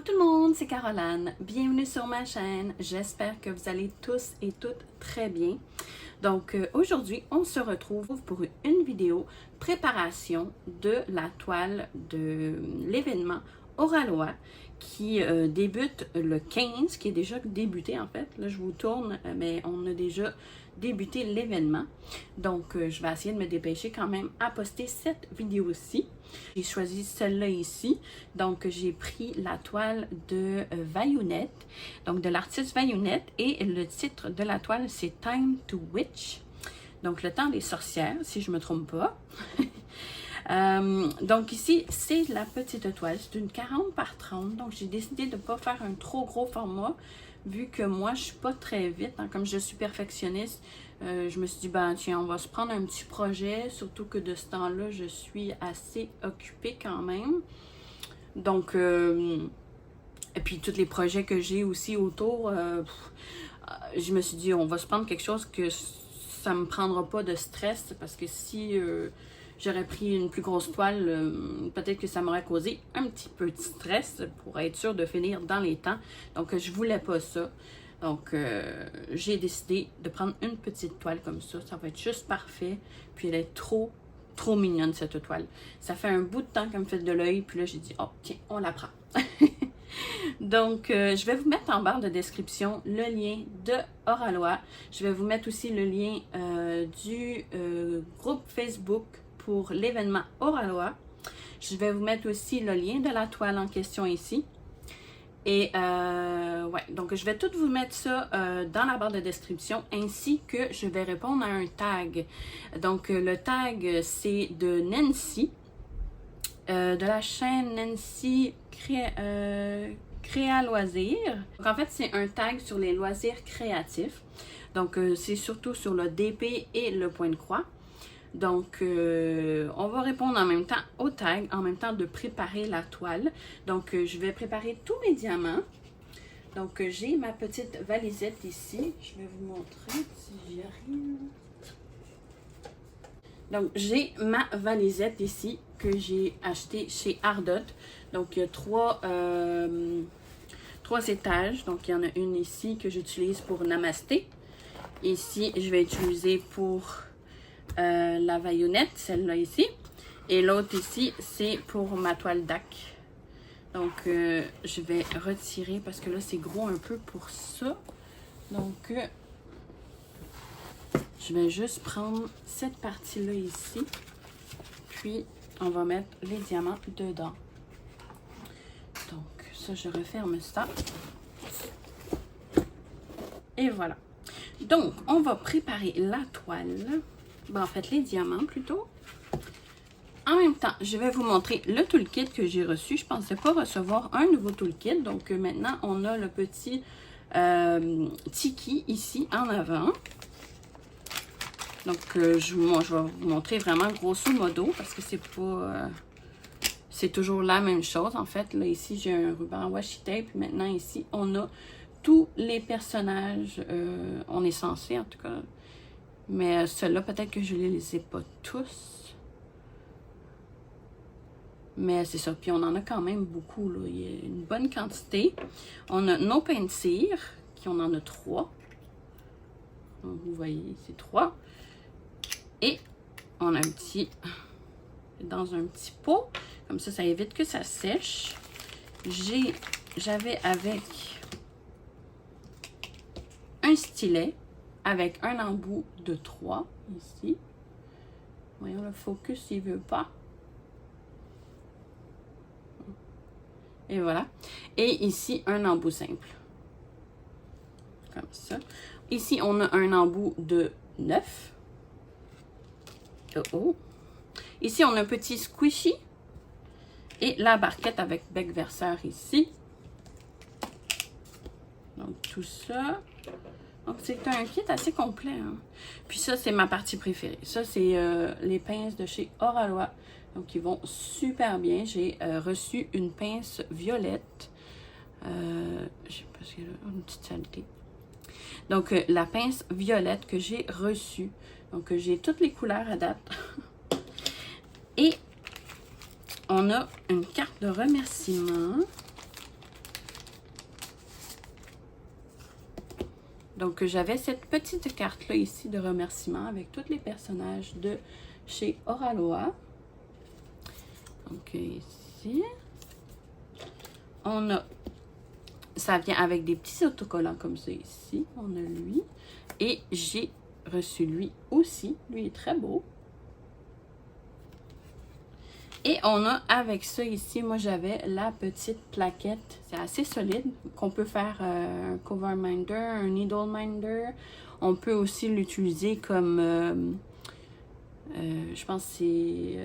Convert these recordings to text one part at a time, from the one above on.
tout le monde, c'est Caroline. Bienvenue sur ma chaîne. J'espère que vous allez tous et toutes très bien. Donc aujourd'hui, on se retrouve pour une vidéo préparation de la toile de l'événement Oralois qui débute le 15, qui est déjà débuté en fait. Là, je vous tourne, mais on a déjà débuté l'événement. Donc, je vais essayer de me dépêcher quand même à poster cette vidéo-ci. J'ai choisi celle-là ici. Donc, j'ai pris la toile de Vayounette, donc de l'artiste Vayounette, et le titre de la toile, c'est Time to Witch. Donc, le temps des sorcières, si je ne me trompe pas. Donc ici, c'est la petite toile. C'est une 40 par 30. Donc, j'ai décidé de ne pas faire un trop gros format, vu que moi, je ne suis pas très vite. Hein, comme je suis perfectionniste, je me suis dit, ben tiens, on va se prendre un petit projet. Surtout que de ce temps-là, je suis assez occupée quand même. Donc, et puis tous les projets que j'ai aussi autour, je me suis dit, on va se prendre quelque chose que ça ne me prendra pas de stress. Parce que si j'aurais pris une plus grosse toile, peut-être que ça m'aurait causé un petit peu de stress pour être sûr de finir dans les temps. Donc, je voulais pas ça. Donc, j'ai décidé de prendre une petite toile comme ça. Ça va être juste parfait. Puis, elle est trop mignonne, cette toile. Ça fait un bout de temps qu'elle me fait de l'œil. Puis là, j'ai dit, oh, tiens, on la prend. Donc, je vais vous mettre en barre de description le lien de Oralois. Je vais vous mettre aussi le lien du groupe Facebook pour l'événement Oralois. Je vais vous mettre aussi le lien de la toile en question ici. Et ouais, donc je vais tout vous mettre ça dans la barre de description, ainsi que je vais répondre à un tag. Donc le tag, c'est de Nancy, de la chaîne Nancy Créa Loisirs. Donc en fait, c'est un tag sur les loisirs créatifs. Donc c'est surtout sur le DP et le point de croix. Donc, on va répondre en même temps au tag, en même temps de préparer la toile. Donc, je vais préparer tous mes diamants. Donc, j'ai ma petite valisette ici. Je vais vous montrer si j'y arrive. Donc, j'ai ma valisette ici que j'ai achetée chez Ardot. Donc, il y a trois étages. Donc, il y en a une ici que j'utilise pour Namasté. Ici, je vais utiliser pour la Vayounette, celle-là ici. Et l'autre ici, c'est pour ma toile d'Ac. Donc, je vais retirer parce que là, c'est gros un peu pour ça. Donc, je vais juste prendre cette partie-là ici. Puis, on va mettre les diamants dedans. Donc, ça, je referme ça. Et voilà. Donc, on va préparer la toile. Ben, en fait, les diamants plutôt. En même temps, je vais vous montrer le toolkit que j'ai reçu. Je ne pensais pas recevoir un nouveau toolkit. Donc, maintenant, on a le petit tiki ici en avant. Donc, je vais vous montrer vraiment grosso modo parce que c'est pas... c'est toujours la même chose, en fait. Là, ici, j'ai un ruban washi tape. Puis maintenant, ici, on a tous les personnages. On est censé, en tout cas... Mais ceux-là, peut-être que je ne les ai pas tous. Mais c'est ça. Puis on en a quand même beaucoup, là. Il y a une bonne quantité. On a nos pains de cire, qui on en a 3. Donc, vous voyez, c'est 3. Et on a un petit... dans un petit pot. Comme ça évite que ça sèche. J'avais avec un stylet. Avec un embout de 3 ici. Voyons, le focus, il ne veut pas. Et voilà. Et ici, un embout simple. Comme ça. Ici, on a un embout de 9. Oh. Ici, on a un petit squishy. Et la barquette avec bec verseur ici. Donc, tout ça. Donc, c'est un kit assez complet. Hein. Puis ça, c'est ma partie préférée. Ça, c'est les pinces de chez Oralois. Donc, ils vont super bien. J'ai reçu une pince violette. Je sais pas si elle a une petite saleté. Donc, la pince violette que j'ai reçue. Donc, j'ai toutes les couleurs à date. Et on a une carte de remerciement. Donc, j'avais cette petite carte-là ici de remerciement avec tous les personnages de chez Oraloa. Donc, ici, on a, ça vient avec des petits autocollants comme ça ici. On a lui. Et j'ai reçu lui aussi. Lui est très beau. Et on a avec ça ici, moi j'avais la petite plaquette, c'est assez solide, qu'on peut faire un cover minder, un needle minder. On peut aussi l'utiliser comme, je pense que c'est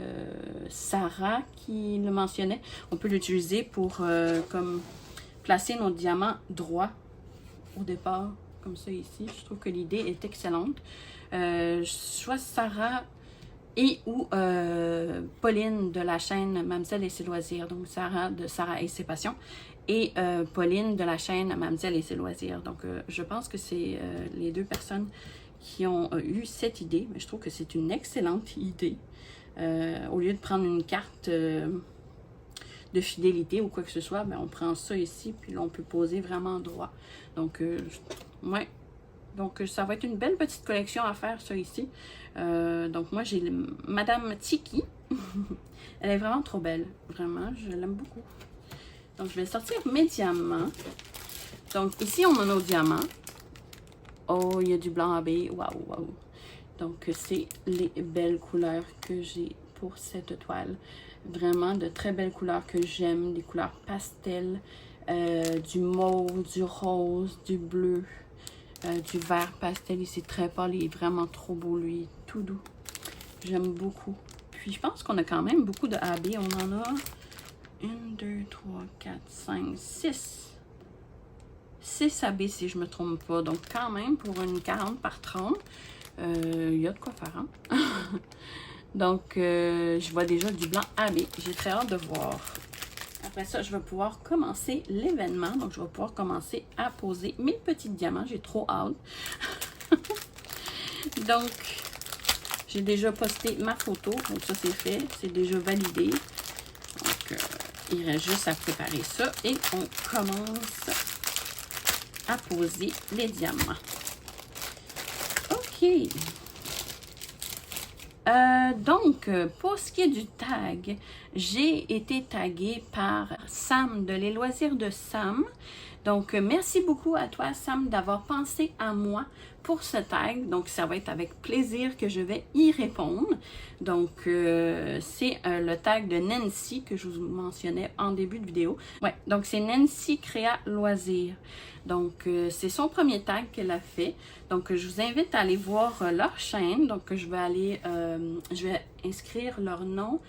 Sarah qui le mentionnait. On peut l'utiliser pour comme placer nos diamants droits au départ, comme ça ici. Je trouve que l'idée est excellente. Soit Sarah et ou Pauline de la chaîne Mamzelle et ses loisirs, donc Sarah de Sarah et ses passions, et Pauline de la chaîne Mamzelle et ses loisirs. Donc je pense que c'est les deux personnes qui ont eu cette idée, mais je trouve que c'est une excellente idée. Au lieu de prendre une carte de fidélité ou quoi que ce soit, ben, on prend ça ici, puis là on peut poser vraiment droit. Donc ouais. Donc, ça va être une belle petite collection à faire, ça, ici. Donc, moi, j'ai Madame Tiki. Elle est vraiment trop belle. Vraiment, je l'aime beaucoup. Donc, je vais sortir mes diamants. Donc, ici, on a nos diamants. Oh, il y a du blanc AB. Waouh, waouh. Donc, c'est les belles couleurs que j'ai pour cette toile. Vraiment de très belles couleurs que j'aime. Des couleurs pastel, du mauve, du rose, du bleu. Du vert pastel ici, très pâle, il est vraiment trop beau, lui, tout doux. J'aime beaucoup. Puis je pense qu'on a quand même beaucoup de AB. On en a 1, 2, 3, 4, 5, 6. 6 AB si je ne me trompe pas. Donc quand même, pour une 40 par 30, il y a de quoi faire, hein? Donc je vois déjà du blanc AB. J'ai très hâte de voir. Après ça, je vais pouvoir commencer l'événement. Donc, je vais pouvoir commencer à poser mes petits diamants. J'ai trop hâte. Donc, j'ai déjà posté ma photo. Donc, ça, c'est fait. C'est déjà validé. Donc, il reste juste à préparer ça. Et on commence à poser les diamants. OK. Donc, pour ce qui est du tag, j'ai été taguée par Sam de Les Loisirs de Sam. Donc, merci beaucoup à toi, Sam, d'avoir pensé à moi pour ce tag. Donc, ça va être avec plaisir que je vais y répondre. Donc, c'est le tag de Nancy que je vous mentionnais en début de vidéo. Ouais, donc c'est Nancy Créa Loisirs. Donc, c'est son premier tag qu'elle a fait. Donc, je vous invite à aller voir leur chaîne. Donc, je vais inscrire leur nom,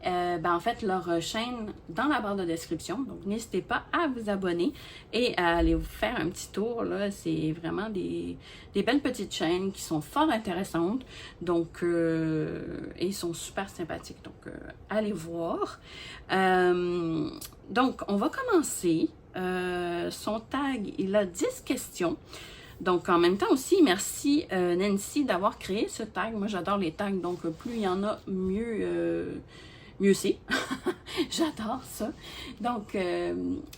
en fait, leur chaîne dans la barre de description. Donc, n'hésitez pas à vous abonner et à aller vous faire un petit tour. Là, c'est vraiment des belles petites chaînes qui sont fort intéressantes. Donc, et ils sont super sympathiques. Donc, allez voir. Donc, on va commencer. Son tag, il a 10 questions. Donc, en même temps aussi, merci Nancy d'avoir créé ce tag. Moi, j'adore les tags, donc plus il y en a, mieux c'est. J'adore ça. Donc, et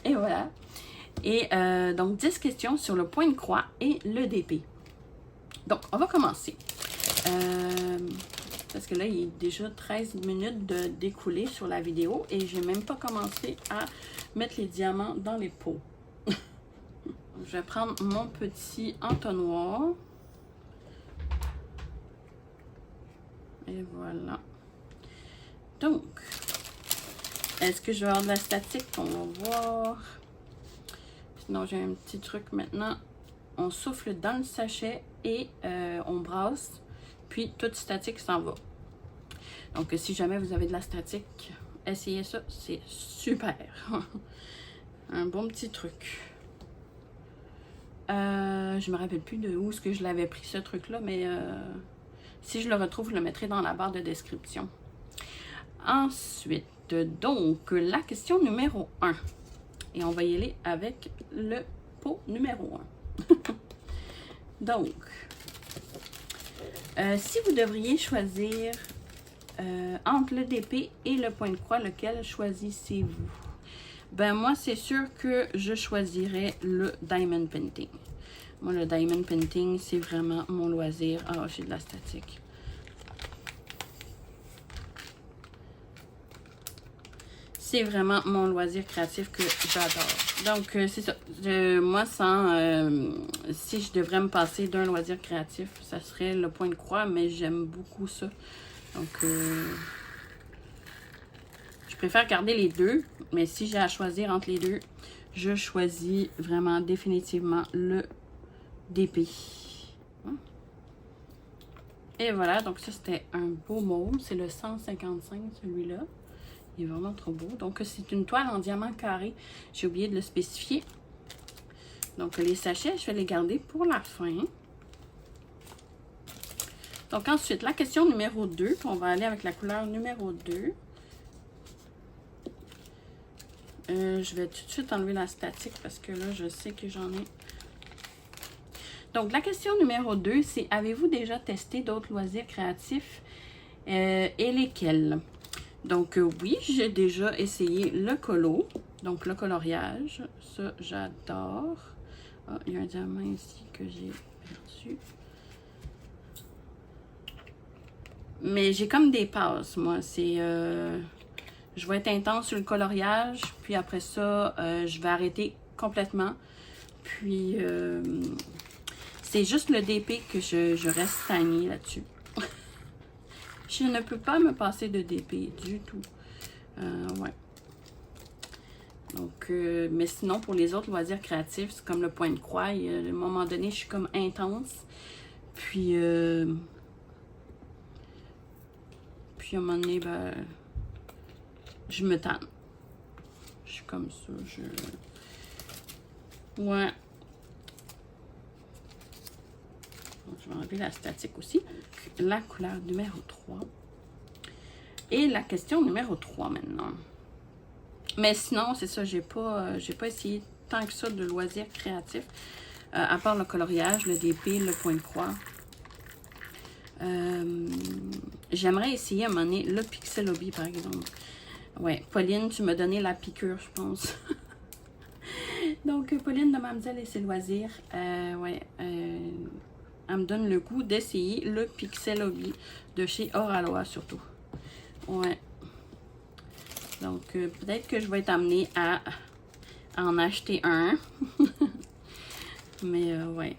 voilà. Et donc, 10 questions sur le point de croix et le DP. Donc, on va commencer. Parce que là, il est déjà 13 minutes de découlé sur la vidéo et j'ai même pas commencé à mettre les diamants dans les pots. Je vais prendre mon petit entonnoir. Et voilà. Donc, est-ce que je vais avoir de la statique? On va voir. Sinon, j'ai un petit truc maintenant. On souffle dans le sachet et on brasse. Puis, toute statique s'en va. Donc, si jamais vous avez de la statique, essayez ça. C'est super. Un bon petit truc. Je me rappelle plus de où est-ce que je l'avais pris ce truc-là, mais si je le retrouve, je le mettrai dans la barre de description. Ensuite, donc, la question numéro 1. Et on va y aller avec le pot numéro 1. Donc, si vous devriez choisir entre le DP et le point de croix, lequel choisissez-vous? Ben moi, c'est sûr que je choisirais le Diamond Painting. Moi, le diamond painting, c'est vraiment mon loisir. Ah, j'ai de la statique. C'est vraiment mon loisir créatif que j'adore. Donc, c'est ça. Moi, si je devrais me passer d'un loisir créatif, ça serait le point de croix, mais j'aime beaucoup ça. Donc, je préfère garder les deux, mais si j'ai à choisir entre les deux, je choisis vraiment définitivement le DP. Et voilà, donc ça, c'était un beau mauve. C'est le 155, celui-là. Il est vraiment trop beau. Donc, c'est une toile en diamant carré. J'ai oublié de le spécifier. Donc, les sachets, je vais les garder pour la fin. Donc, ensuite, la question numéro 2. On va aller avec la couleur numéro 2. Je vais tout de suite enlever la statique parce que là, je sais que j'en ai. Donc, la question numéro 2, c'est: avez-vous déjà testé d'autres loisirs créatifs et lesquels? Donc, oui, j'ai déjà essayé le colo, donc le coloriage. Ça, j'adore. Ah, il y a un diamant ici que j'ai perdu. Mais j'ai comme des passes, moi. C'est... je vais être intense sur le coloriage, puis après ça, je vais arrêter complètement. Puis, c'est juste le DP que je reste stagnée là-dessus. Je ne peux pas me passer de DP du tout. Ouais. Donc, mais sinon, pour les autres loisirs créatifs, c'est comme le point de croix. À un moment donné, je suis comme intense. Puis, à un moment donné, ben, je me tanne. Je suis comme ça. Ouais. Donc, je vais enlever la statique aussi. La couleur numéro 3. Et la question numéro 3 maintenant. Mais sinon, c'est ça, j'ai pas essayé tant que ça de loisirs créatifs. À part le coloriage, le DP, le point de croix. J'aimerais essayer à un moment donné le Pixel Hobby, par exemple. Ouais, Pauline, tu m'as donné la piqûre, je pense. Donc, Pauline de Mamzelle et ses loisirs, ouais, elle me donne le goût d'essayer le Pixel Hobby de chez Oraloa, surtout. Ouais. Donc, peut-être que je vais être amenée à en acheter un. Mais, ouais.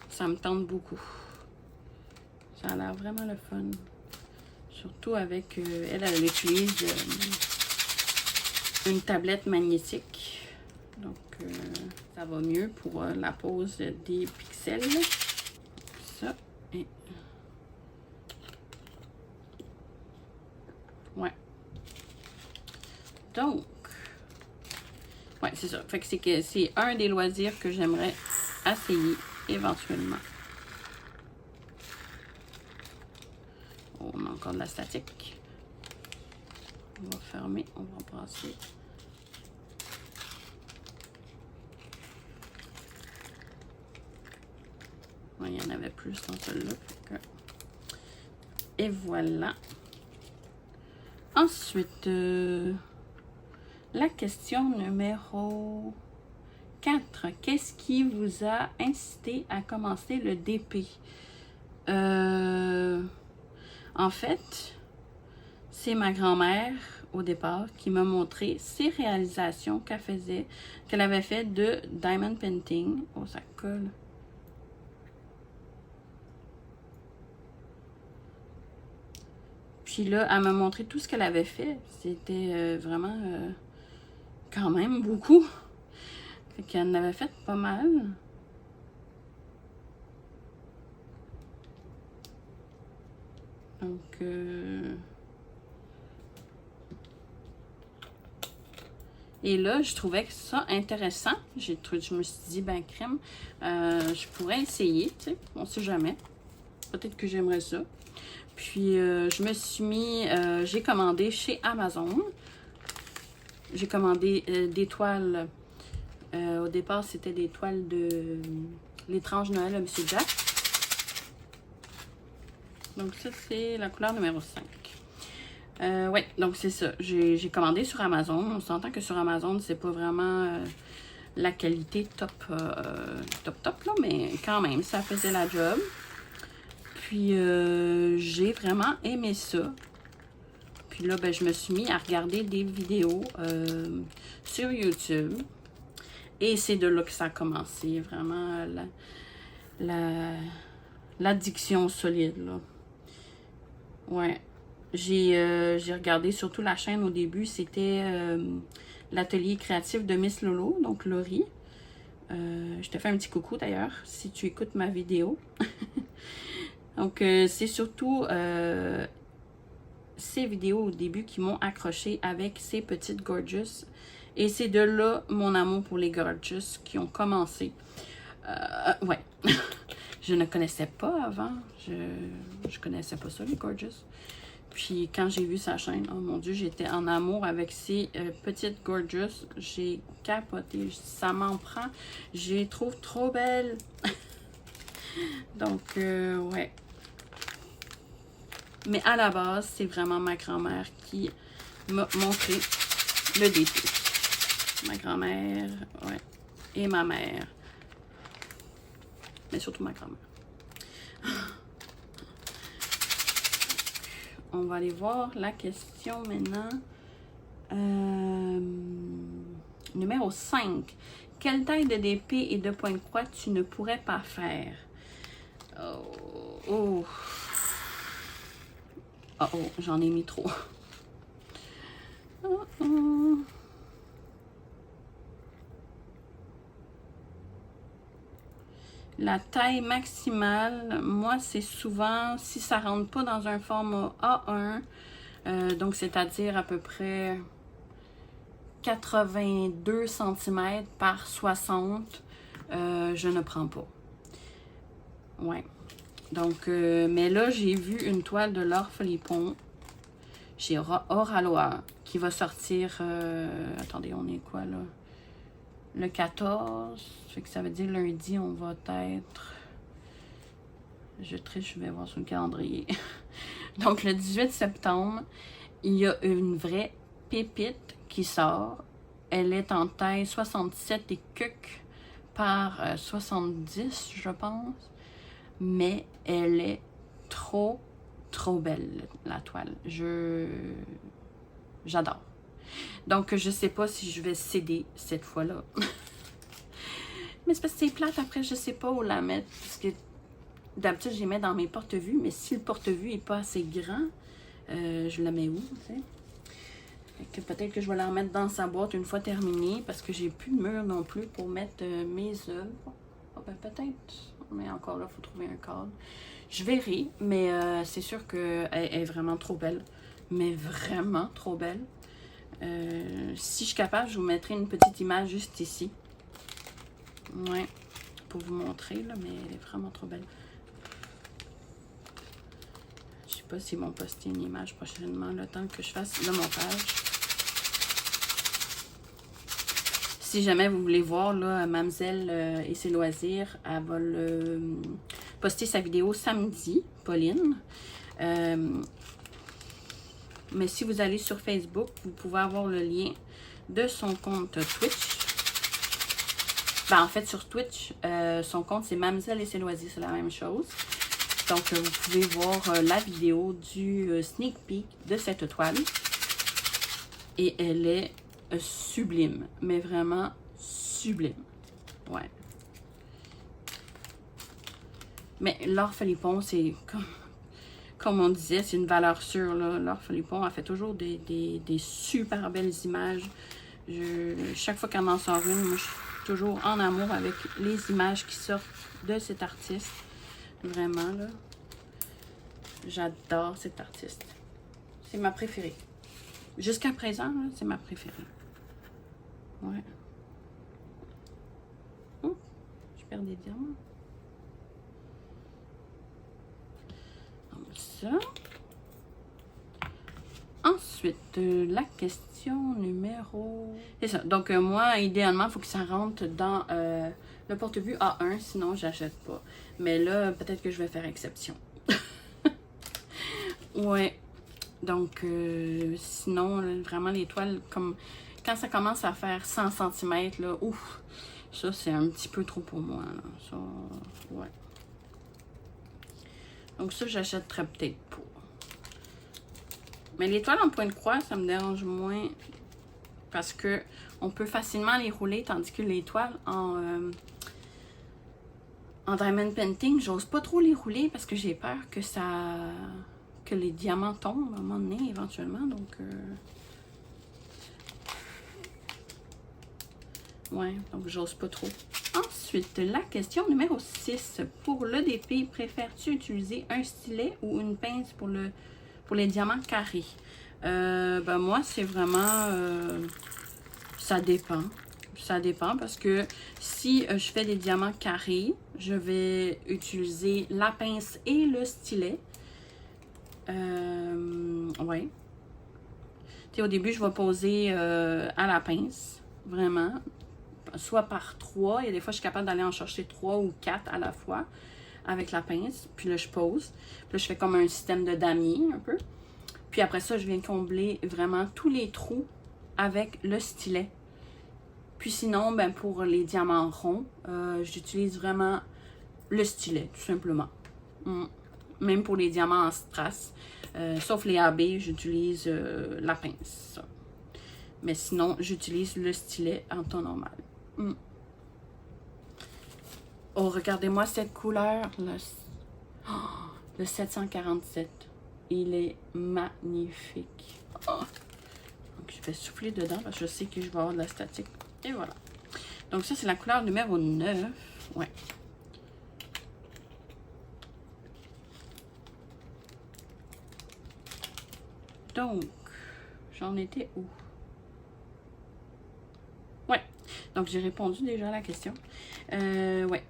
Ça me tente beaucoup. Ça a l'air vraiment le fun. Surtout avec... elle utilise une tablette magnétique. Donc, ça va mieux pour la pose des pixels. Ça. Et... ouais. Donc, ouais, c'est ça. Fait que c'est un des loisirs que j'aimerais essayer éventuellement. Oh, on a encore de la statique. On va fermer, on va passer. Ouais, il y en avait plus dans celui-là. Et voilà. Ensuite, la question numéro 4. Qu'est-ce qui vous a incité à commencer le DP? En fait, c'est ma grand-mère, au départ, qui m'a montré ses réalisations qu'elle avait fait de diamond painting. Oh, ça colle. Puis là, elle m'a montré tout ce qu'elle avait fait. C'était vraiment quand même beaucoup. Fait qu'elle en avait fait pas mal. Donc, et là, je trouvais que ça intéressant. Je me suis dit, ben crème, je pourrais essayer, tu sais, on sait jamais. Peut-être que j'aimerais ça. Puis, je me suis mis, j'ai commandé chez Amazon. J'ai commandé des toiles. Au départ, c'était des toiles de l'étrange Noël à M. Jack. Donc, ça, c'est la couleur numéro 5. Ouais, donc c'est ça. J'ai commandé sur Amazon. On s'entend que sur Amazon, c'est pas vraiment la qualité top, top, là, mais quand même, ça faisait la job. Puis, j'ai vraiment aimé ça. Puis là, ben, je me suis mis à regarder des vidéos sur YouTube. Et c'est de là que ça a commencé, vraiment, l'addiction solide, là. Ouais. J'ai regardé surtout la chaîne au début, c'était l'atelier créatif de Miss Lolo, donc Laurie. Je te fais un petit coucou d'ailleurs, si tu écoutes ma vidéo. Donc, c'est surtout ces vidéos au début qui m'ont accroché avec ces petites Gorgeous. Et c'est de là mon amour pour les Gorgeous qui ont commencé. Ouais. Je ne connaissais pas avant. Je connaissais pas ça, les Gorgeous. Puis quand j'ai vu sa chaîne, oh mon Dieu, j'étais en amour avec ces petites Gorgeous. J'ai capoté. Ça m'en prend. Je les trouve trop belles. Donc, ouais. Mais à la base, c'est vraiment ma grand-mère qui m'a montré le défi. Ma grand-mère, ouais. Et ma mère. Mais surtout ma grand-mère. On va aller voir la question maintenant. Numéro 5. Quelle taille de DP et de point de croix tu ne pourrais pas faire? Oh, j'en ai mis trop. La taille maximale, moi, c'est souvent, si ça ne rentre pas dans un format A1, donc c'est-à-dire à peu près 82 cm par 60, je ne prends pas. Ouais. Donc, mais là, j'ai vu une toile de Laure Philippon chez Oraloa qui va sortir, attendez, on est quoi là? Le 14, fait que ça veut dire lundi, on va être, je triche, je vais voir sur le calendrier. Donc, le 18 septembre, il y a une vraie pépite qui sort. Elle est en taille 67 et quelques par 70, je pense. Mais elle est trop belle, la toile. J'adore. Donc, je sais pas si je vais céder cette fois-là. Mais c'est parce que c'est plate, après, je sais pas où la mettre. Parce que d'habitude, je les mets dans mes porte-vues. Mais si le porte-vue n'est pas assez grand, je la mets où, tu sais? Peut-être que je vais la remettre dans sa boîte une fois terminée. Parce que j'ai plus de mur non plus pour mettre mes œuvres. Oh, ben, peut-être. Mais encore là, il faut trouver un cadre. Je verrai. Mais c'est sûr qu'elle est vraiment trop belle. Mais vraiment trop belle. Si je suis capable, je vous mettrai une petite image juste ici. Ouais, pour vous montrer, là, mais elle est vraiment trop belle. Je sais pas s'ils vont poster une image prochainement, le temps que je fasse le montage. Si jamais vous voulez voir, là, Mademoiselle et ses loisirs, elle va poster sa vidéo samedi, Pauline. Mais si vous allez sur Facebook, vous pouvez avoir le lien de son compte Twitch. Ben, en fait, sur Twitch, son compte, c'est Mademoiselle et ses loisirs, c'est la même chose. Donc, vous pouvez voir la vidéo du sneak peek de cette toile. Et elle est sublime, mais vraiment sublime. Ouais. Mais Laure Philippon, c'est comme on disait, c'est une valeur sûre. Laure Philippon, elle fait toujours des super belles images. Chaque fois qu'elle en sort une, moi, je suis toujours en amour avec les images qui sortent de cet artiste. Vraiment, là. J'adore cet artiste. C'est ma préférée. Jusqu'à présent, c'est ma préférée. Ouais. Oh, je perds des diamants. Ça. Ensuite, la question numéro... C'est ça. Donc, moi, idéalement, il faut que ça rentre dans le porte-vue A1, sinon, j'achète pas. Mais là, peut-être que je vais faire exception. Ouais. Donc, sinon, vraiment, les toiles, comme quand ça commence à faire 100 cm, là, ouf, Ça, c'est un petit peu trop pour moi, là. Ça, ouais. Donc ça, j'achèterais peut-être pas. Mais les toiles en point de croix, ça me dérange moins parce que on peut facilement les rouler, tandis que les toiles en diamond painting, j'ose pas trop les rouler parce que j'ai peur que les diamants tombent à un moment donné, éventuellement. Donc, ouais, donc j'ose pas trop. Ensuite, la question numéro 6. Pour l'EDP, préfères-tu utiliser un stylet ou une pince pour les diamants carrés? Ben moi, c'est vraiment... ça dépend. Ça dépend parce que si je fais des diamants carrés, je vais utiliser la pince et le stylet. Ouais. Tu sais, au début, je vais poser à la pince, vraiment. Soit par 3. Il y a des fois, je suis capable d'aller en chercher 3 ou 4 à la fois avec la pince. Puis là, je pose. Puis là, je fais comme un système de damier un peu. Puis après ça, je viens combler vraiment tous les trous avec le stylet. Puis sinon, ben pour les diamants ronds, j'utilise vraiment le stylet, tout simplement. Même pour les diamants en strass, sauf les AB, j'utilise la pince. Mais sinon, j'utilise le stylet en temps normal. Oh, regardez-moi cette couleur, le 747. Il est magnifique. Oh. Donc, je vais souffler dedans parce que je sais que je vais avoir de la statique. Et voilà. Donc ça, c'est la couleur numéro 9. Ouais. Donc, j'en étais où? Ouais. Donc, j'ai répondu déjà à la question. Ouais.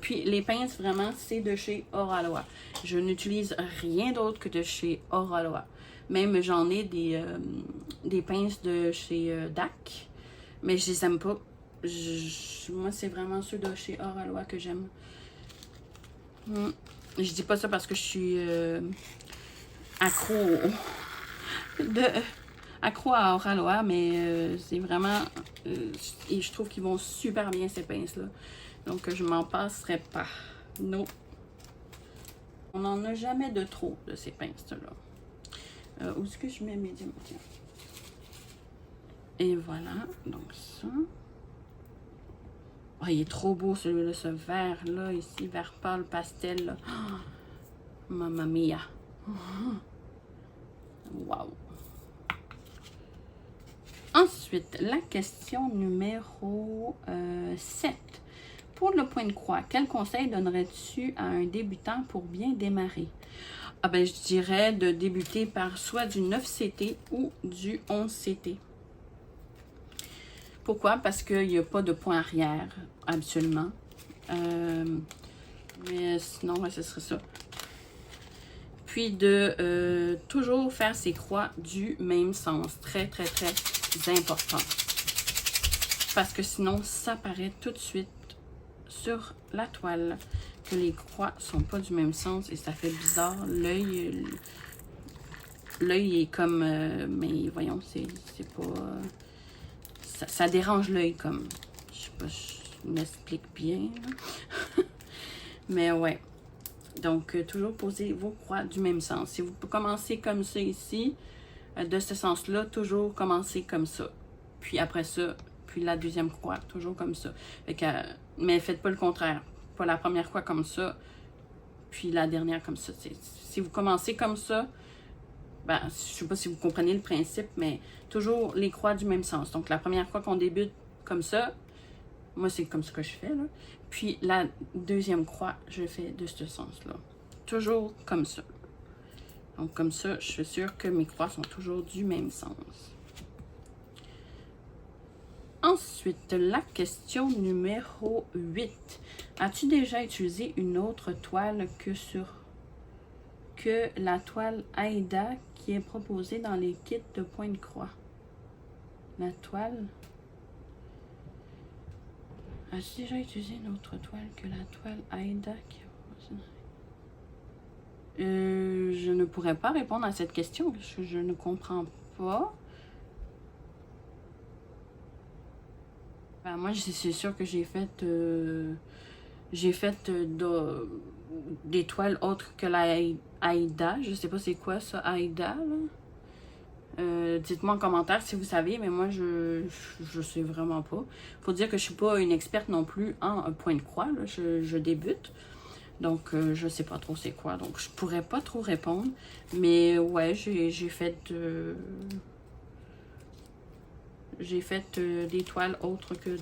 Puis les pinces, vraiment, c'est de chez Oraloa. Je n'utilise rien d'autre que de chez Oraloa. Même j'en ai des pinces de chez DAC, mais je les aime pas. Moi, c'est vraiment ceux de chez Oraloa que j'aime. Je dis pas ça parce que je suis accro à Oraloa, mais c'est vraiment... et je trouve qu'ils vont super bien, ces pinces-là. Donc, je m'en passerai pas. Non. On n'en a jamais de trop de ces pinces-là. Où est-ce que je mets mes diamants? Et voilà. Donc, ça. Oh, il est trop beau, celui-là, ce vert-là, ici, vert pâle, pastel, là. Oh, mamma mia. Wow. Ensuite, la question numéro 7. Pour le point de croix, quel conseil donnerais-tu à un débutant pour bien démarrer? Ah ben, je dirais de débuter par soit du 9CT ou du 11CT. Pourquoi? Parce qu'il n'y a pas de point arrière, absolument. Mais sinon, ouais, ce serait ça. Puis de toujours faire ses croix du même sens. Très, très, très important. Parce que sinon, ça paraît tout de suite sur la toile que les croix sont pas du même sens et ça fait bizarre. L'œil est comme... mais voyons, c'est pas... ça dérange l'œil comme... Je sais pas, je m'explique bien. Mais ouais. Donc, toujours poser vos croix du même sens. Si vous commencez comme ça ici, de ce sens-là, toujours commencer comme ça. Puis après ça, puis la deuxième croix, toujours comme ça. Fait que, mais faites pas le contraire. Pas la première croix comme ça, puis la dernière comme ça. Si vous commencez comme ça, ben, je sais pas si vous comprenez le principe, mais toujours les croix du même sens. Donc, la première croix qu'on débute comme ça, moi, c'est comme ce que je fais, là. Puis la deuxième croix, je fais de ce sens-là. Toujours comme ça. Donc, comme ça, je suis sûre que mes croix sont toujours du même sens. Ensuite, la question numéro 8. As-tu déjà utilisé une autre toile que la toile Aida qui est proposée dans les kits de point de croix? La toile... As-tu déjà utilisé une autre toile que la toile Aida qui est proposée? Je ne pourrais pas répondre à cette question parce que je ne comprends pas. Moi, c'est sûr que j'ai fait des toiles autres que la Aïda. Je sais pas c'est quoi ça, Aïda, là. Dites-moi en commentaire si vous savez, mais moi, je sais vraiment pas. Faut dire que je suis pas une experte non plus en point de croix, là. Je débute. Donc, je sais pas trop c'est quoi. Donc, je pourrais pas trop répondre. Mais ouais, j'ai fait des toiles autres que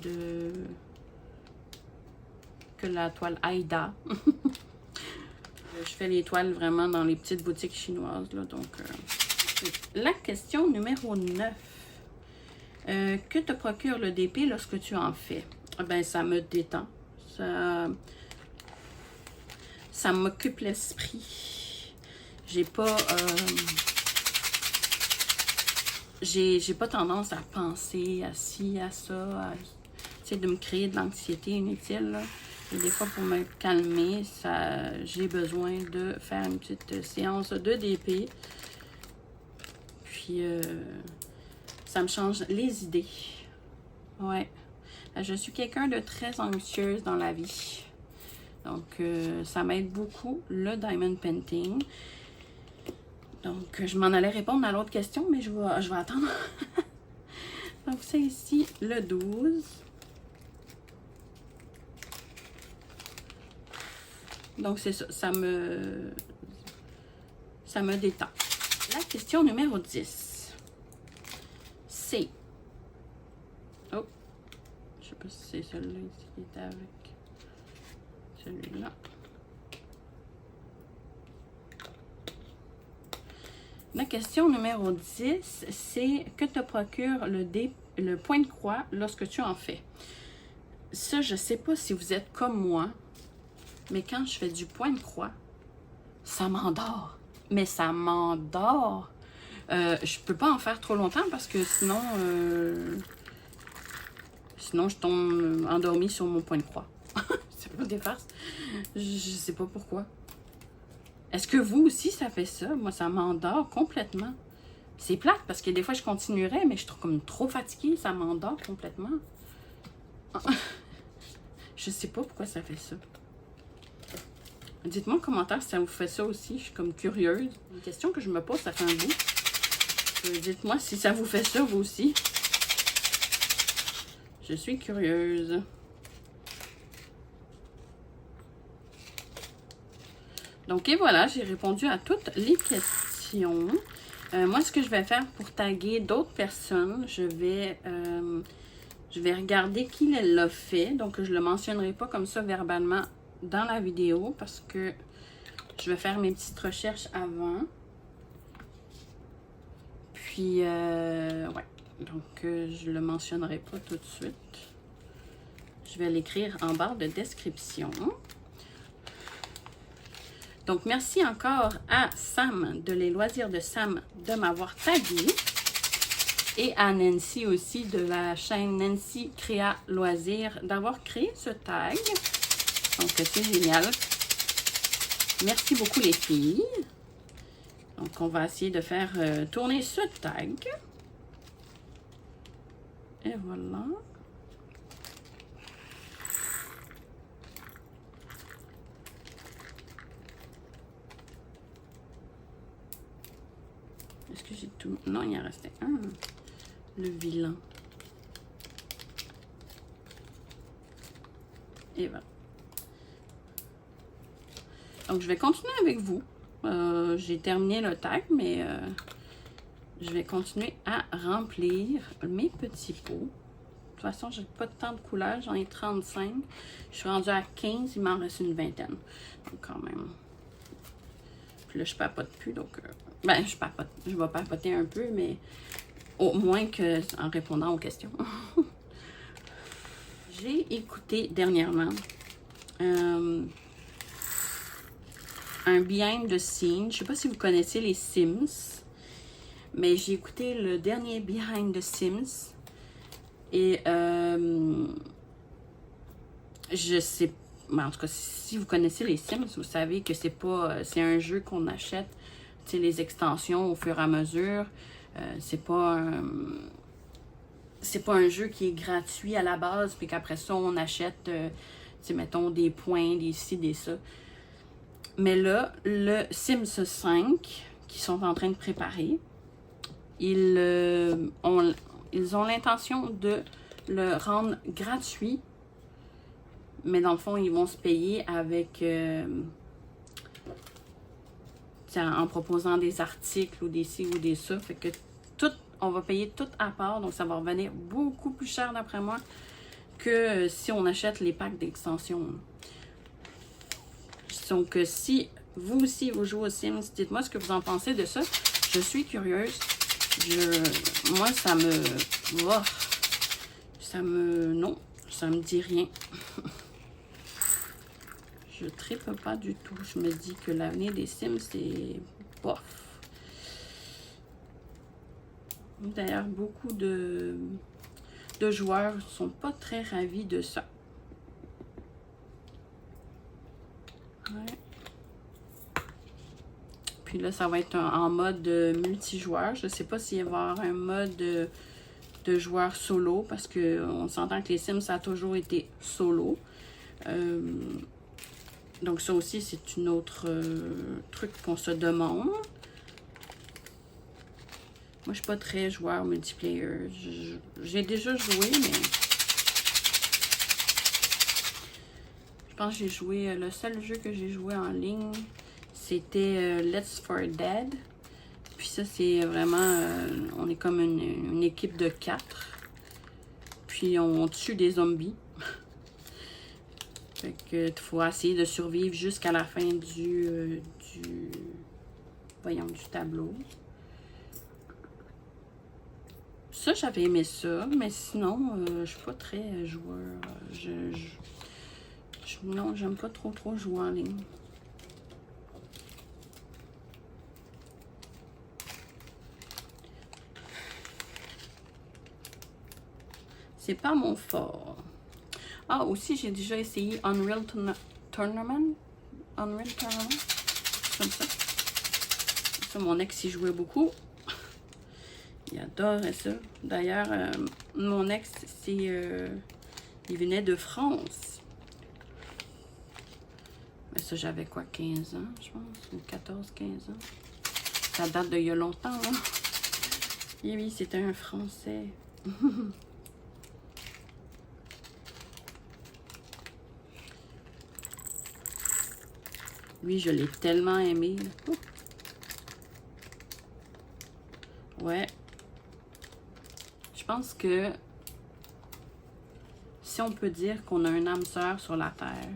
la toile Aïda. Je fais les toiles vraiment dans les petites boutiques chinoises, là. Donc, la question numéro 9. Que te procure le DP lorsque tu en fais? Ben, ça me détend. Ça m'occupe l'esprit. J'ai pas tendance à penser à ci, à ça, de me créer de l'anxiété inutile, là. Et des fois, pour me calmer, j'ai besoin de faire une petite séance de DP. Puis, ça me change les idées. Ouais. Je suis quelqu'un de très anxieuse dans la vie. Donc, ça m'aide beaucoup, le Diamond Painting. Donc, je m'en allais répondre à l'autre question, mais je vais attendre. Donc, c'est ici le 12. Donc, c'est ça. Ça me détend. La question numéro 10. C'est... Oh! Je sais pas si c'est celui-là ici qui était avec celui-là. La question numéro 10, c'est que te procure le point de croix lorsque tu en fais? Ça, je sais pas si vous êtes comme moi, mais quand je fais du point de croix, ça m'endort. Mais ça m'endort. Je peux pas en faire trop longtemps parce que sinon je tombe endormie sur mon point de croix. C'est pas des farces. Je sais pas pourquoi. Est-ce que vous aussi, ça fait ça? Moi, ça m'endort complètement. C'est plate parce que des fois, je continuerais, mais je suis comme trop fatiguée. Ça m'endort complètement. Je sais pas pourquoi ça fait ça. Dites-moi en commentaire si ça vous fait ça aussi. Je suis comme curieuse. Une question que je me pose, ça fait un bout. Dites-moi si ça vous fait ça, vous aussi. Je suis curieuse. Donc, et voilà, j'ai répondu à toutes les questions. Moi, ce que je vais faire pour taguer d'autres personnes, je vais regarder qui l'a fait. Donc, je ne le mentionnerai pas comme ça verbalement dans la vidéo parce que je vais faire mes petites recherches avant. Puis, ouais. Donc, je ne le mentionnerai pas tout de suite. Je vais l'écrire en barre de description. Donc, merci encore à Sam de Les Loisirs de Sam de m'avoir tagué. Et à Nancy aussi de la chaîne Nancy Créa Loisirs d'avoir créé ce tag. Donc, c'est génial. Merci beaucoup les filles. Donc, on va essayer de faire tourner ce tag. Et voilà. Est-ce que j'ai tout... Non, il en restait un. Le vilain. Et voilà. Donc, je vais continuer avec vous. J'ai terminé le tag, mais je vais continuer à remplir mes petits pots. De toute façon, j'ai pas tant de couleurs. J'en ai 35. Je suis rendue à 15. Il m'en reste une vingtaine. Donc, quand même. Puis là, je papote plus. Donc, ben, je papote. Je vais papoter un peu, mais au moins que en répondant aux questions. J'ai écouté dernièrement un behind the scenes. Je sais pas si vous connaissez les Sims, mais j'ai écouté le dernier behind the Sims et je sais, en tout cas, si vous connaissez les Sims, vous savez que c'est un jeu qu'on achète, tu sais, les extensions au fur et à mesure. C'est pas c'est pas un jeu qui est gratuit à la base, puis qu'après ça, on achète, mettons, des points, des ci, des ça. Mais là, le Sims 5, qu'ils sont en train de préparer, ils ont l'intention de le rendre gratuit, mais dans le fond, ils vont se payer avec... en proposant des articles ou des ci ou des ça. Fait que tout, on va payer tout à part, donc ça va revenir beaucoup plus cher d'après moi que si on achète les packs d'extension. Donc si vous aussi vous jouez aux Sims, dites-moi ce que vous en pensez de ça. Je suis curieuse. Moi ça me... non, ça me dit rien. Je tripe pas du tout. Je me dis que l'avenir des Sims, c'est bof. D'ailleurs, beaucoup de joueurs ne sont pas très ravis de ça. Ouais. Puis là, ça va être en mode multijoueur. Je ne sais pas s'il va y avoir un mode de joueur solo, parce qu'on s'entend que les Sims, ça a toujours été solo. Donc ça aussi, c'est une autre truc qu'on se demande. Moi, je suis pas très joueur multiplayer. J'ai déjà joué, mais... Je pense que j'ai joué... Le seul jeu que j'ai joué en ligne, c'était Let's for Dead. Puis ça, c'est vraiment... on est comme une équipe de 4. Puis on tue des zombies. Fait que il faut essayer de survivre jusqu'à la fin du tableau. Ça, j'avais aimé ça, mais sinon, je suis pas très joueur. Non, j'aime pas trop jouer en ligne. C'est pas mon fort. Ah, aussi, j'ai déjà essayé Unreal Tournament. Unreal Tournament. Comme ça. Ça, mon ex y jouait beaucoup. Il adorait ça. D'ailleurs, mon ex, il venait de France. Mais ça, j'avais quoi, 15 ans, je pense, ou 14, 15 ans. Ça date d'il y a longtemps, là. Et oui, c'était un Français. Lui, je l'ai tellement aimé. Ouais. Je pense que si on peut dire qu'on a un âme sœur sur la Terre,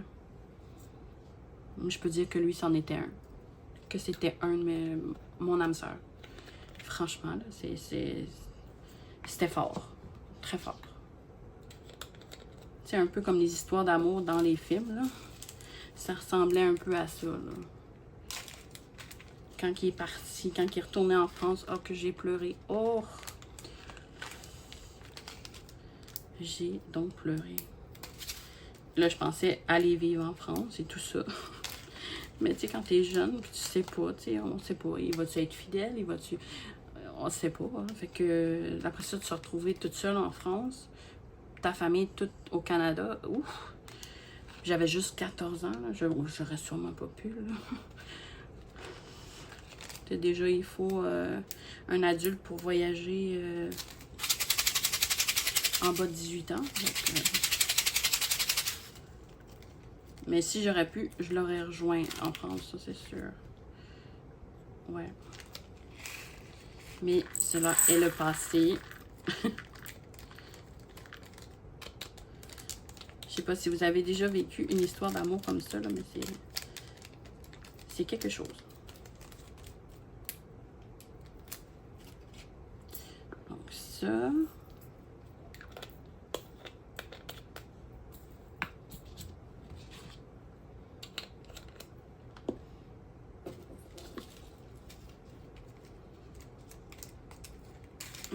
je peux dire que lui, c'en était un. Que c'était mon âme sœur. Franchement, là, c'était fort. Très fort. C'est un peu comme les histoires d'amour dans les films, là. Ça ressemblait un peu à ça, là. Quand il est parti, quand il est retourné en France, oh, que j'ai pleuré. Oh! J'ai donc pleuré. Là, je pensais aller vivre en France et tout ça. Mais tu sais, quand t'es jeune, tu sais pas, tu sais, on sait pas. Il va-tu être fidèle? Il va-tu... On sait pas. Hein? Fait que, après ça, de se retrouver toute seule en France, ta famille toute au Canada, ouf! J'avais juste 14 ans, là. J'aurais sûrement pas pu, là. Déjà, il faut un adulte pour voyager en bas de 18 ans. Donc, mais si j'aurais pu, je l'aurais rejoint en France, ça c'est sûr. Ouais. Mais cela est le passé. Je sais pas si vous avez déjà vécu une histoire d'amour comme ça, là, mais c'est quelque chose. Donc ça...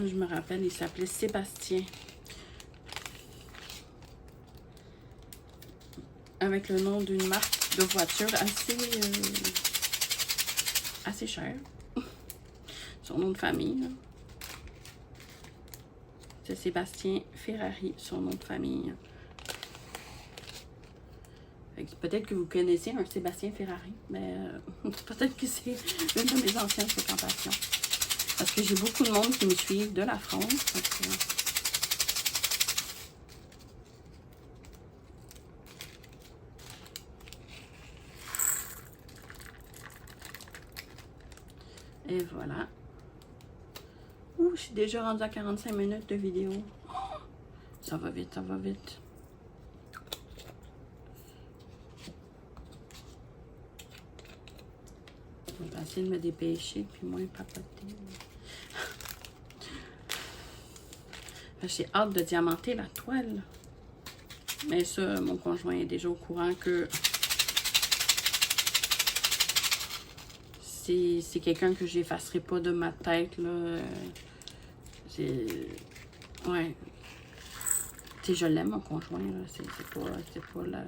Je me rappelle, il s'appelait Sébastien. Avec le nom d'une marque de voiture assez chère. Son nom de famille, là. C'est Sébastien Ferrari, son nom de famille. Peut-être que vous connaissez un Sébastien Ferrari, mais peut-être que c'est une de mes anciennes fréquentations. Parce que j'ai beaucoup de monde qui me suivent de la France. Et voilà. Ouh, je suis déjà rendue à 45 minutes de vidéo. Oh, ça va vite, ça va vite. Je vais essayer de me dépêcher puis moins papoter. J'ai hâte de diamanter la toile. Mais ça, mon conjoint est déjà au courant que c'est quelqu'un que j'effacerai pas de ma tête, là. Ouais. Tu sais, je l'aime, mon conjoint, là. C'est pas la...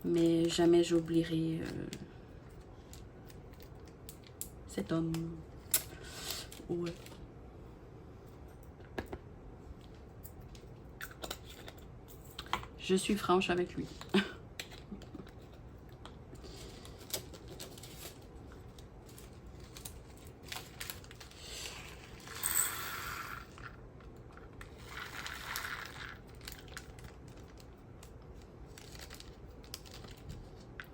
Mais jamais j'oublierai cet homme. Ouais. Je suis franche avec lui.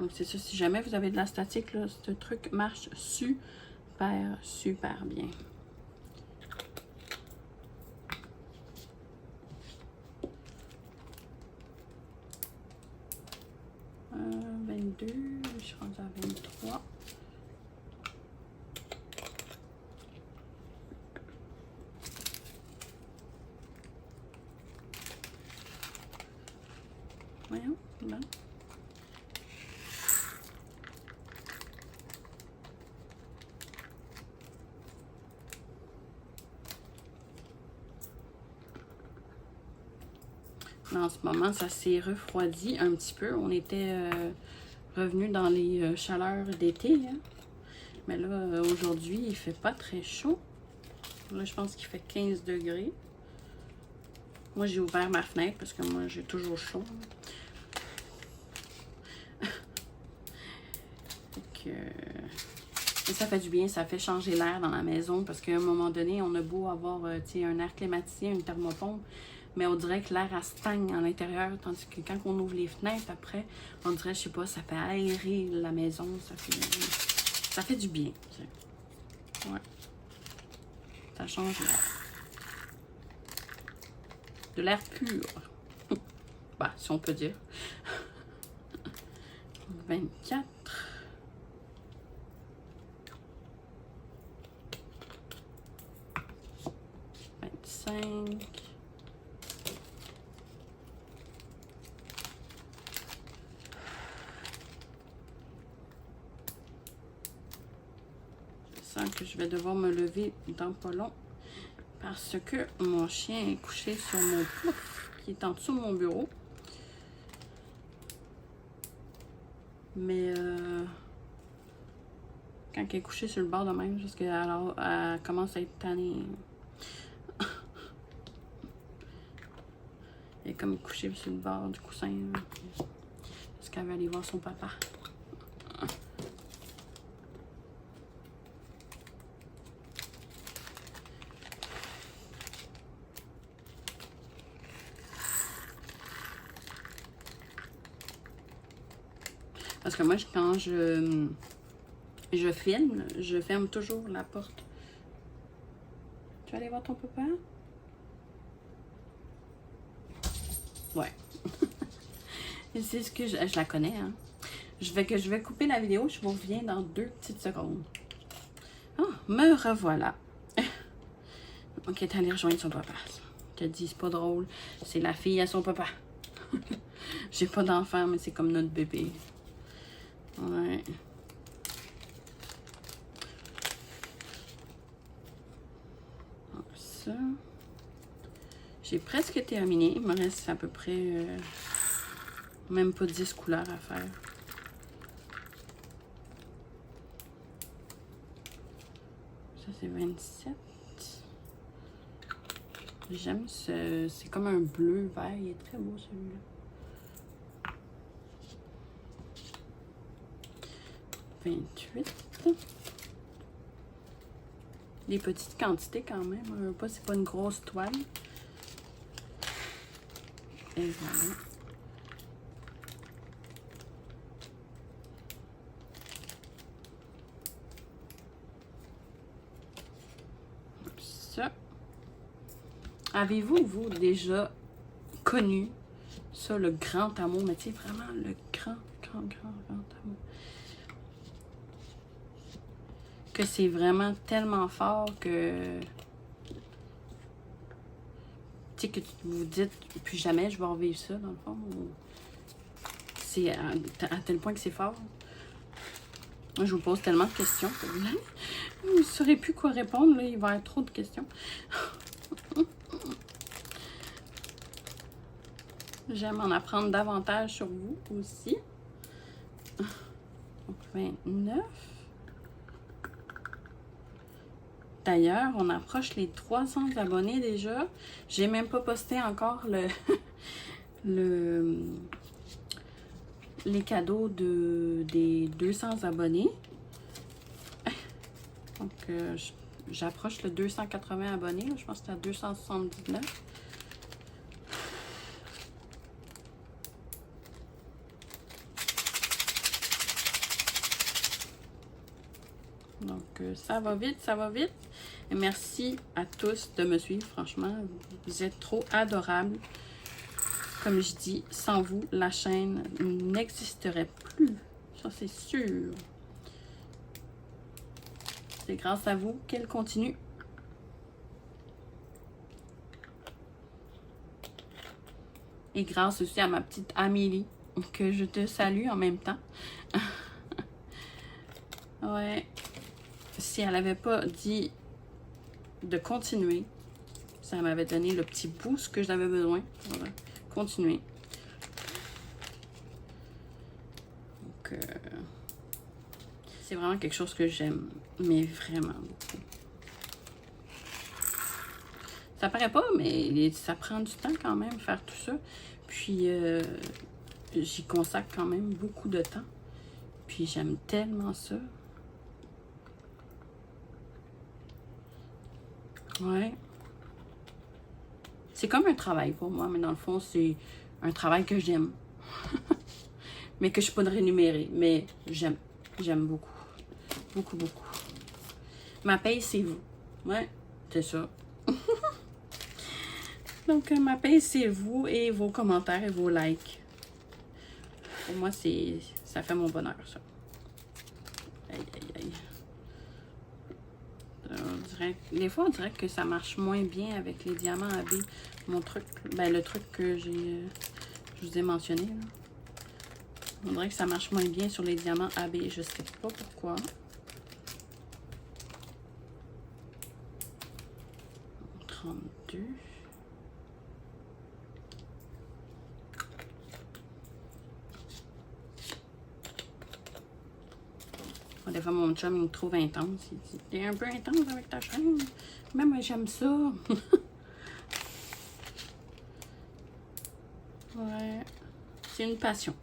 Donc c'est ça, si jamais vous avez de la statique, là, ce truc marche super, super bien. 22, je suis rendue à 23. Voyons, là. En ce moment, ça s'est refroidi un petit peu. On était revenu dans les chaleurs d'été. Hein? Mais là, aujourd'hui, il fait pas très chaud. Là, je pense qu'il fait 15 degrés. Moi, j'ai ouvert ma fenêtre parce que moi, j'ai toujours chaud. Et ça fait du bien, ça fait changer l'air dans la maison parce qu'à un moment donné, on a beau avoir un air climatisé, une thermopompe, mais on dirait que l'air stagne à l'intérieur, tandis que quand on ouvre les fenêtres après, on dirait, je sais pas, ça fait aérer la maison, ça fait du bien. Ouais. Ça change l'air. De l'air pur. Bah, si on peut dire. 24. 25. Je sens que je vais devoir me lever dans pas long parce que mon chien est couché sur mon pouf qui est en dessous de mon bureau. Mais quand elle est couchée sur le bord de même, parce qu'elle commence à être tannée. Elle est comme couchée sur le bord du coussin. Parce qu'elle va aller voir son papa. Parce que moi, quand je filme, je ferme toujours la porte. Tu vas aller voir ton papa? Ouais. C'est ce que je la connais, hein. Je vais couper la vidéo, je vous reviens dans 2 petites secondes. Ah, me revoilà. Ok, t'es allé rejoindre son papa. Je te dis, c'est pas drôle. C'est la fille à son papa. J'ai pas d'enfant, mais c'est comme notre bébé. Ouais. Ça. J'ai presque terminé. Il me reste à peu près même pas 10 couleurs à faire. Ça, c'est 27. J'aime ce... C'est comme un bleu vert. Il est très beau celui-là. 28. Des petites quantités quand même. C'est pas une grosse toile. Et voilà. Ça. Avez-vous, vous, déjà connu ça, le grand amour? Mais tu sais, vraiment le grand amour. Que c'est vraiment tellement fort que... Tu sais, que vous dites, plus jamais je vais revivre ça, dans le fond. C'est à tel point que c'est fort. Moi, je vous pose tellement de questions que vous ne saurez plus quoi répondre. Là. Il va y avoir trop de questions. J'aime en apprendre davantage sur vous aussi. Donc, 29. D'ailleurs, on approche les 300 abonnés déjà. J'ai même pas posté encore les cadeaux des 200 abonnés. Donc, j'approche le 280 abonnés. Je pense que c'est à 279. Donc, ça va vite, ça va vite. Et merci à tous de me suivre, franchement. Vous êtes trop adorables. Comme je dis, sans vous, la chaîne n'existerait plus. Ça, c'est sûr. C'est grâce à vous qu'elle continue. Et grâce aussi à ma petite Amélie, que je te salue en même temps. Ouais. Si elle n'avait pas dit de continuer, ça m'avait donné le petit boost que j'avais besoin pour continuer. Donc, c'est vraiment quelque chose que j'aime, mais vraiment beaucoup. Ça paraît pas, mais ça prend du temps quand même faire tout ça. Puis, j'y consacre quand même beaucoup de temps. Puis, j'aime tellement ça. Ouais. C'est comme un travail pour moi, mais dans le fond, c'est un travail que j'aime. Mais que je peux pas rémunérer. Mais j'aime. J'aime beaucoup. Beaucoup, beaucoup. Ma paye, c'est vous. Ouais, c'est ça. Donc, ma paye, c'est vous et vos commentaires et vos likes. Pour moi, ça fait mon bonheur, ça. Aïe, aïe, aïe. Des fois, on dirait que ça marche moins bien avec les diamants AB. Mon truc, ben le truc que je vous ai mentionné. Là. On dirait que ça marche moins bien sur les diamants AB. Je sais pas pourquoi. « 32. Des fois, mon chum, il me trouve intense. Il dit, t'es un peu intense avec ta chaîne. Mais moi, j'aime ça. Ouais. C'est une passion.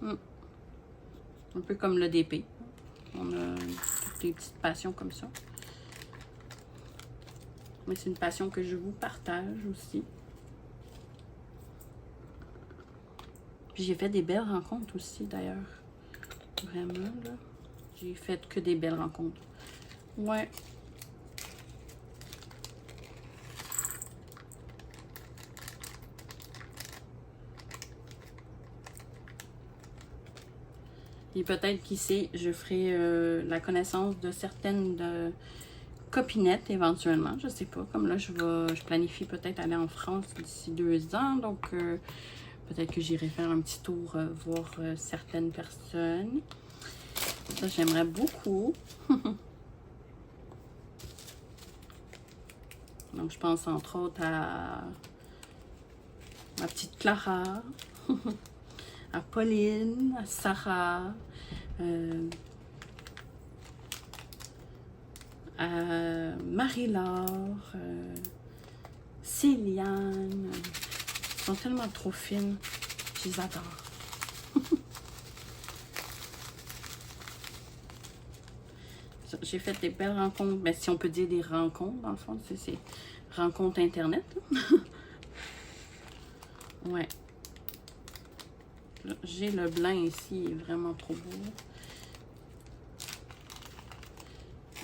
Un peu comme l'EDP. On a toutes des petites passions comme ça. Mais c'est une passion que je vous partage aussi. Puis j'ai fait des belles rencontres aussi, d'ailleurs. Vraiment, là. J'ai fait que des belles rencontres. Ouais. Et peut-être, qui sait, je ferai la connaissance de certaines copinettes éventuellement. Je sais pas. Comme là, je planifie peut-être aller en France d'ici 2 ans. Donc, peut-être que j'irai faire un petit tour, voir certaines personnes. Ça, j'aimerais beaucoup. Donc, je pense entre autres à ma petite Clara, à Pauline, à Sarah, à Marie-Laure, ces lianes. Elles sont tellement trop fines. Je les adore. J'ai fait des belles rencontres, mais si on peut dire des rencontres, dans le fond, c'est rencontres Internet. Ouais. J'ai le blanc ici, il est vraiment trop beau.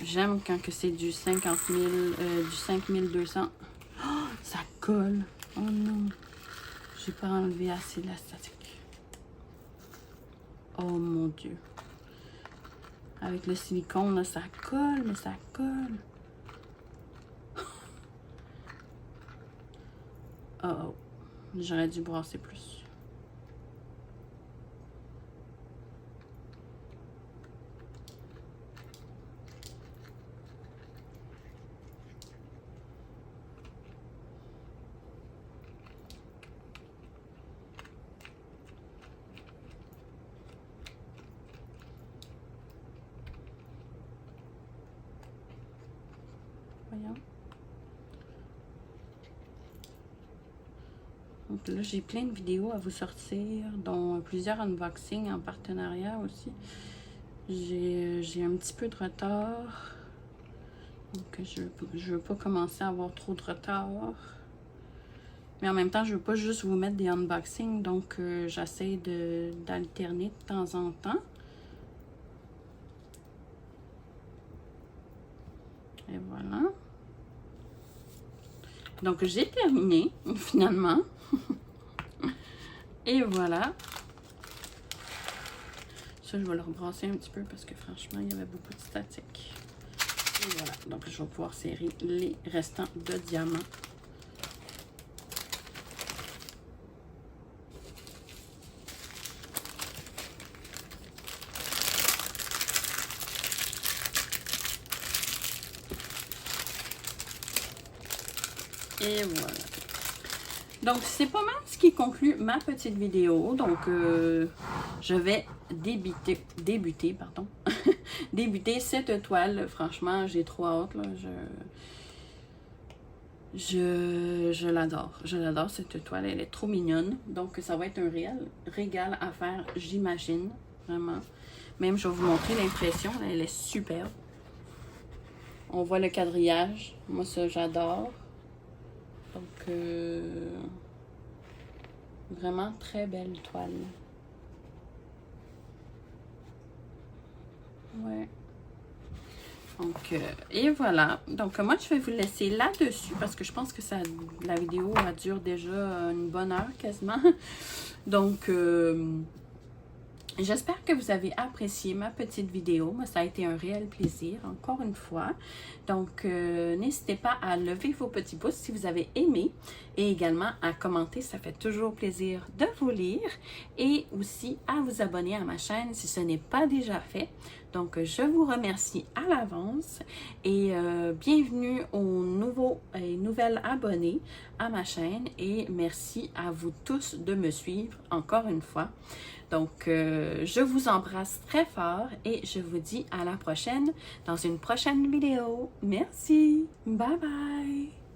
J'aime quand c'est du 50 000, du 5200. Oh, ça colle. Oh non. J'ai pas enlevé assez d'élastique. Oh mon Dieu. Avec le silicone, là, ça colle, mais ça colle. Oh, oh. J'aurais dû brasser plus. Voyons. Donc là, j'ai plein de vidéos à vous sortir, dont plusieurs unboxings en partenariat aussi. J'ai un petit peu de retard. Donc, je veux pas commencer à avoir trop de retard. Mais en même temps, je veux pas juste vous mettre des unboxings. Donc, j'essaie d'alterner de temps en temps. Et voilà. Donc, j'ai terminé, finalement. Et voilà. Ça, je vais le rebrasser un petit peu parce que franchement, il y avait beaucoup de statique. Et voilà. Donc, je vais pouvoir serrer les restants de diamants. Et voilà. Donc, c'est pas mal ce qui conclut ma petite vidéo. Donc, je vais débuter cette toile. Franchement, j'ai trop hâte. Là. Je l'adore. Je l'adore, cette toile. Elle est trop mignonne. Donc, ça va être un réel régal à faire, j'imagine. Vraiment. Même, je vais vous montrer l'impression. Elle est superbe. On voit le quadrillage. Moi, ça, j'adore. Donc, vraiment très belle toile. Ouais. Donc, et voilà. Donc, moi, je vais vous laisser là-dessus parce que je pense que la vidéo, elle dure déjà une bonne heure quasiment. Donc, j'espère que vous avez apprécié ma petite vidéo. Moi, ça a été un réel plaisir, encore une fois. Donc, n'hésitez pas à lever vos petits pouces si vous avez aimé et également à commenter. Ça fait toujours plaisir de vous lire et aussi à vous abonner à ma chaîne si ce n'est pas déjà fait. Donc, je vous remercie à l'avance et bienvenue aux nouveaux et nouvelles abonnés à ma chaîne et merci à vous tous de me suivre encore une fois. Donc, je vous embrasse très fort et je vous dis à la prochaine dans une prochaine vidéo. Merci. Bye bye.